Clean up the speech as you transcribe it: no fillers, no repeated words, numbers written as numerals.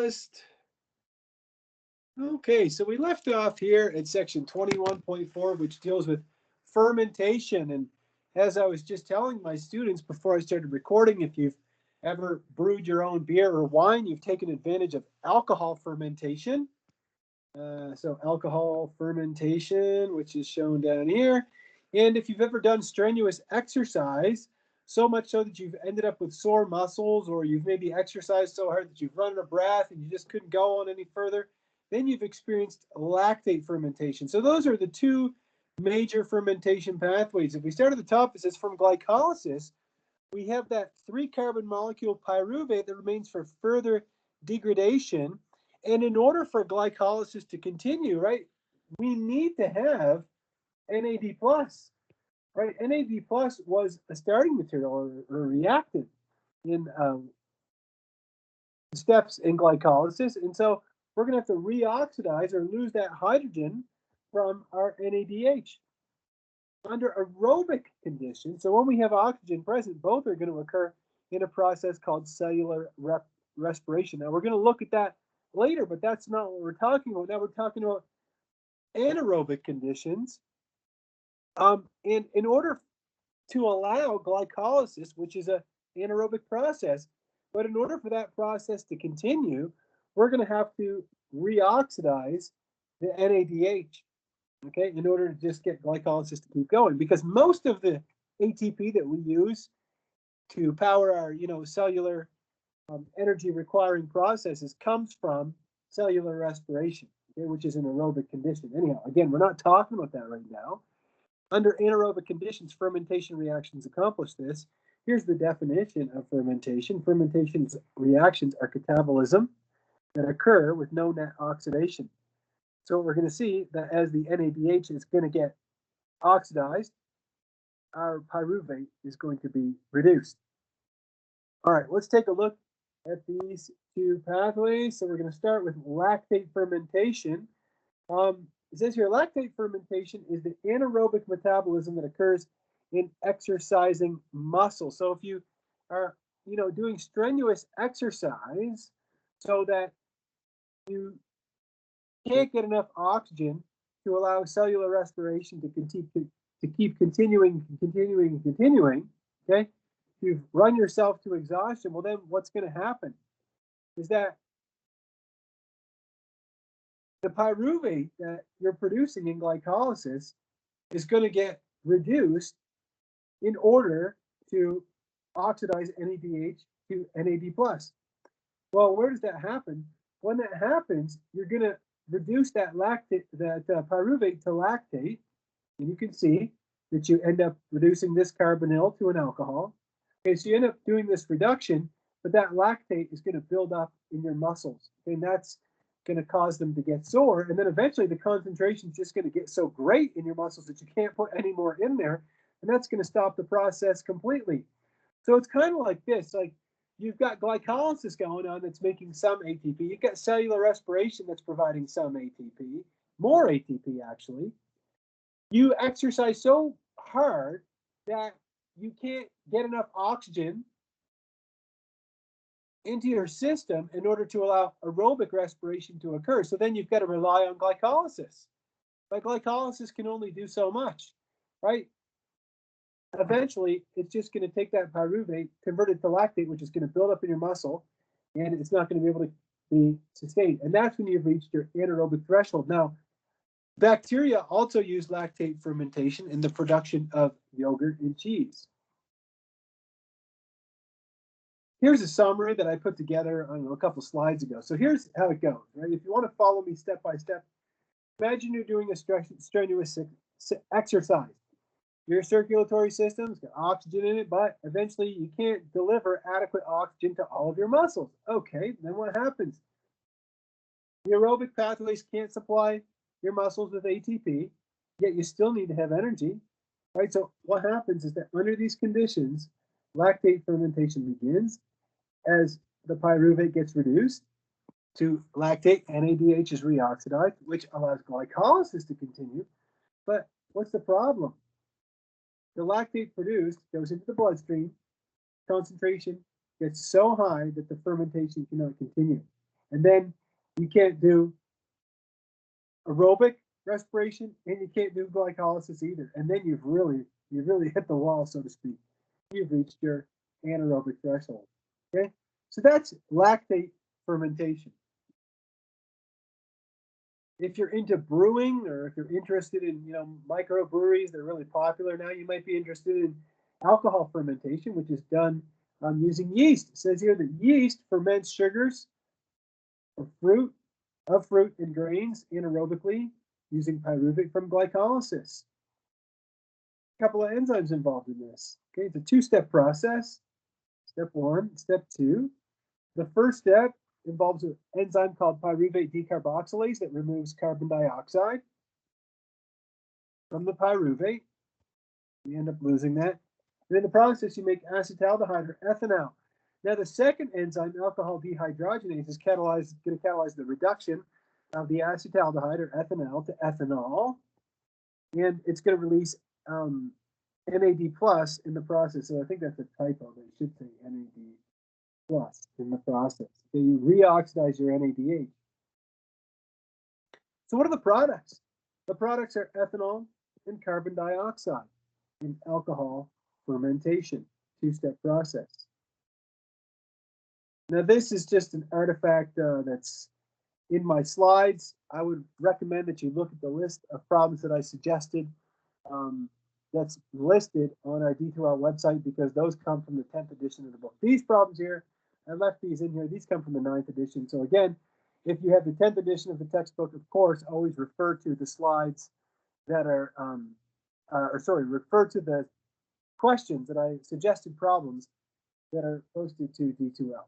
list. Okay, so we left off here at section 21.4, which deals with fermentation. And as I was just telling my students before I started recording, if you've ever brewed your own beer or wine, you've taken advantage of alcohol fermentation. So alcohol fermentation, which is shown down here. And if you've ever done strenuous exercise, so much so that you've ended up with sore muscles, or you've maybe exercised so hard that you've run out of breath and you just couldn't go on any further, then you've experienced lactate fermentation. So those are the two major fermentation pathways. If we start at the top, it says from glycolysis, we have that 3-carbon molecule pyruvate that remains for further degradation. And in order for glycolysis to continue, right, we need to have NAD+, right? NAD+ was a starting material or reactant in steps in glycolysis. And so we're going to have to reoxidize or lose that hydrogen from our NADH. Under aerobic conditions, so when we have oxygen present, both are going to occur in a process called cellular respiration. Now, we're going to look at that later, but that's not what we're talking about. Now we're talking about anaerobic conditions. And in order to allow glycolysis, which is an anaerobic process, but in order for that process to continue, we're going to have to reoxidize the NADH, okay, in order to just get glycolysis to keep going. Because most of the ATP that we use to power our, cellular energy requiring processes comes from cellular respiration, okay, which is an aerobic condition. Anyhow, again, we're not talking about that right now. Under anaerobic conditions, fermentation reactions accomplish this. Here's the definition of fermentation. Fermentation reactions are catabolism that occur with no net oxidation. So we're going to see that as the NADH is going to get oxidized, our pyruvate is going to be reduced. All right, let's take a look at these two pathways. So we're going to start with lactate fermentation. It says here, lactate fermentation is the anaerobic metabolism that occurs in exercising muscle. So if you are, doing strenuous exercise so that you can't get enough oxygen to allow cellular respiration to keep continuing, okay? You've run yourself to exhaustion. Well, then what's going to happen is that the pyruvate that you're producing in glycolysis is going to get reduced in order to oxidize NADH to NAD+. Well, where does that happen? When that happens, you're going to reduce that pyruvate to lactate, and you can see that you end up reducing this carbonyl to an alcohol. Okay, so you end up doing this reduction, but that lactate is going to build up in your muscles, and that's going to cause them to get sore, and then eventually the concentration is just going to get so great in your muscles that you can't put any more in there, and that's going to stop the process completely. So it's kind of like this, like you've got glycolysis going on that's making some ATP. You've got cellular respiration that's providing some ATP, more ATP actually. You exercise so hard that you can't get enough oxygen into your system in order to allow aerobic respiration to occur. So then you've got to rely on glycolysis. But glycolysis can only do so much, right? Eventually, it's just going to take that pyruvate, convert it to lactate, which is going to build up in your muscle, and it's not going to be able to be sustained. And that's when you've reached your anaerobic threshold. Now, bacteria also use lactate fermentation in the production of yogurt and cheese. Here's a summary that I put together, a couple slides ago. So here's how it goes, right? If you want to follow me step by step, imagine you're doing a strenuous exercise. Your circulatory system's got oxygen in it, but eventually you can't deliver adequate oxygen to all of your muscles. Okay, then what happens? The aerobic pathways can't supply your muscles with ATP, yet you still need to have energy, right? So what happens is that under these conditions, lactate fermentation begins as the pyruvate gets reduced to lactate, NADH is reoxidized, which allows glycolysis to continue. But what's the problem? The lactate produced goes into the bloodstream, concentration gets so high that the fermentation cannot continue. And then you can't do aerobic respiration, and you can't do glycolysis either. And then you've really hit the wall, so to speak. You've reached your anaerobic threshold. Okay, so that's lactate fermentation. If you're into brewing, or if you're interested in microbreweries, they're really popular now. You might be interested in alcohol fermentation, which is done using yeast. It says here that yeast ferments sugars of fruit and grains anaerobically using pyruvate from glycolysis. A couple of enzymes involved in this. Okay, it's a two-step process. Step one, step two. The first step involves an enzyme called pyruvate decarboxylase that removes carbon dioxide from the pyruvate. You end up losing that. And in the process, you make acetaldehyde or ethanol. Now, the second enzyme, alcohol dehydrogenase, is going to catalyze the reduction of the acetaldehyde or ethanol to ethanol, and it's going to release NAD plus in the process. So I think that's a typo. They should say NAD plus in the process. So you reoxidize your NADH. So what are the products? The products are ethanol and carbon dioxide in alcohol fermentation, two-step process. Now this is just an artifact that's in my slides. I would recommend that you look at the list of problems that I suggested that's listed on our D2L website, because those come from the 10th edition of the book. These problems here, I left these in here. These come from the 9th edition. So again, if you have the 10th edition of the textbook, of course, always refer to the slides that are, refer to the questions that I suggested problems that are posted to D2L.